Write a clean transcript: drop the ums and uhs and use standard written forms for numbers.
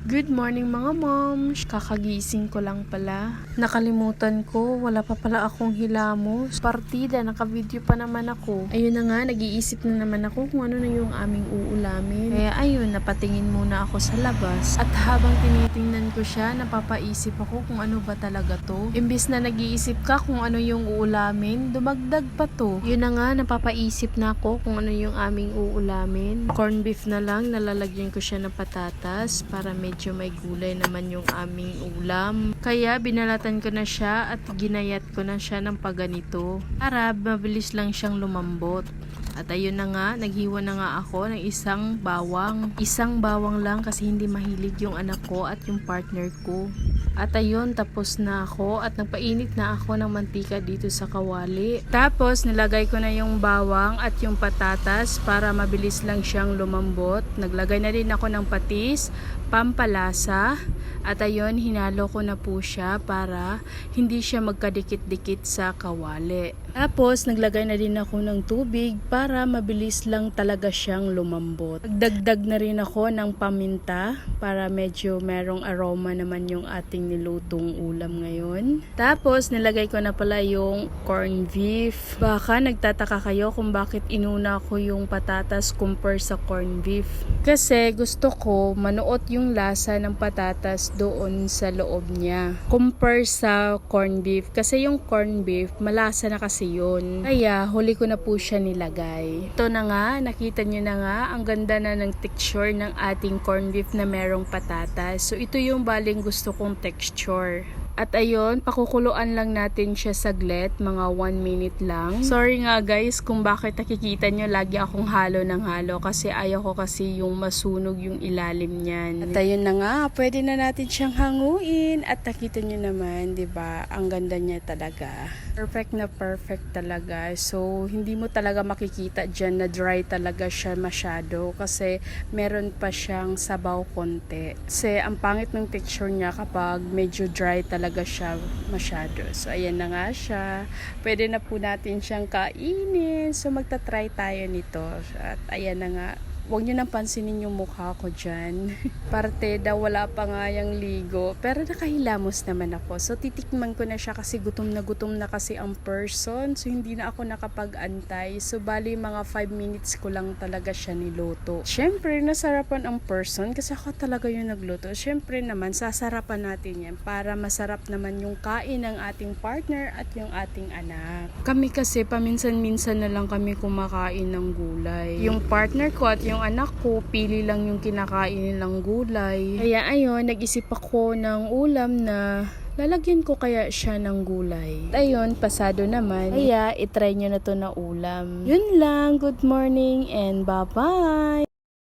Good morning mga moms! Kakagising ko lang pala. Nakalimutan ko, wala pa pala akong hilamos. Partida, naka-video pa naman ako. Ayun na nga, nag-iisip na naman ako kung ano na yung aming uulamin. Kaya ayun, napatingin muna ako sa labas. At habang tinitingnan ko siya, napapaisip ako kung ano ba talaga to. Imbis na nag-iisip ka kung ano yung uulamin, dumagdag pa to. Yun na nga, napapaisip na ako kung ano yung aming uulamin. Corn beef na lang, nalalagyan ko siya ng patatas para medyo may gulay naman yung aming ulam. Kaya binalatan ko na siya at ginayat ko na siya ng paganito para mabilis lang siyang lumambot. At ayun na nga, naghiwa na nga ako ng isang bawang. Isang bawang lang kasi hindi mahilig yung anak ko at yung partner ko. At ayun, tapos na ako at nagpainit na ako ng mantika dito sa kawali. Tapos nilagay ko na yung bawang at yung patatas para mabilis lang siyang lumambot. Naglagay na din ako ng patis, pampalasa. At ayun, hinalo ko na po siya para hindi siya magkadikit-dikit sa kawali. Tapos naglagay na din ako ng tubig para mabilis lang talaga siyang lumambot. Nagdagdag na rin ako ng paminta para medyo merong aroma naman yung ating nilutong ulam ngayon. Tapos nilagay ko na pala yung corn beef. Baka nagtataka kayo kung bakit inuna ko yung patatas compare sa corn beef. Kasi gusto ko manuot yung lasa ng patatas doon sa loob niya compare sa corn beef. Kasi yung corn beef malasa na kasi yun. Kaya huli ko na po siya nilagay. Ito na nga, nakita nyo na nga, ang ganda na ng texture ng ating corn beef na merong patatas. So ito yung baling gusto kong texture. At ayun, pakukuluan lang natin siya saglit, mga 1 minute lang. Sorry nga guys kung bakit nakikita nyo lagi akong halo ng halo kasi ayaw ko kasi yung masunog yung ilalim niyan. At ayun na nga, pwede na natin siyang hanguin at nakita nyo naman, 'di ba? Ang ganda niya talaga. Perfect na perfect talaga. So, hindi mo talaga makikita dyan na dry talaga siya masyado kasi meron pa siyang sabaw konti. Kasi ang pangit ng texture niya kapag medyo dry talaga siya masyado. So, ayan na nga siya. Pwede na po natin siyang kainin. So, magta-try tayo nito. At ayan na nga. Huwag nyo nang pansinin yung mukha ko dyan. Parte daw wala pa nga yung ligo. Pero nakahilamos naman ako. So titikman ko na siya kasi gutom na kasi ang person. So hindi na ako nakapag-antay. So bali mga 5 minutes ko lang talaga siya niluto. Syempre nasarapan ang person kasi ako talaga yung nagluto. Syempre naman sasarapan natin yan para masarap naman yung kain ng ating partner at yung ating anak. Kami kasi paminsan-minsan na lang kami kumakain ng gulay. Yung partner ko at yung anak ko, pili lang yung kinakain nilang gulay. Kaya ayun, nag-isip ako ng ulam na lalagyan ko kaya siya ng gulay. Ayun, pasado naman. Kaya itry nyo na to na ulam. Yun lang, good morning and bye-bye!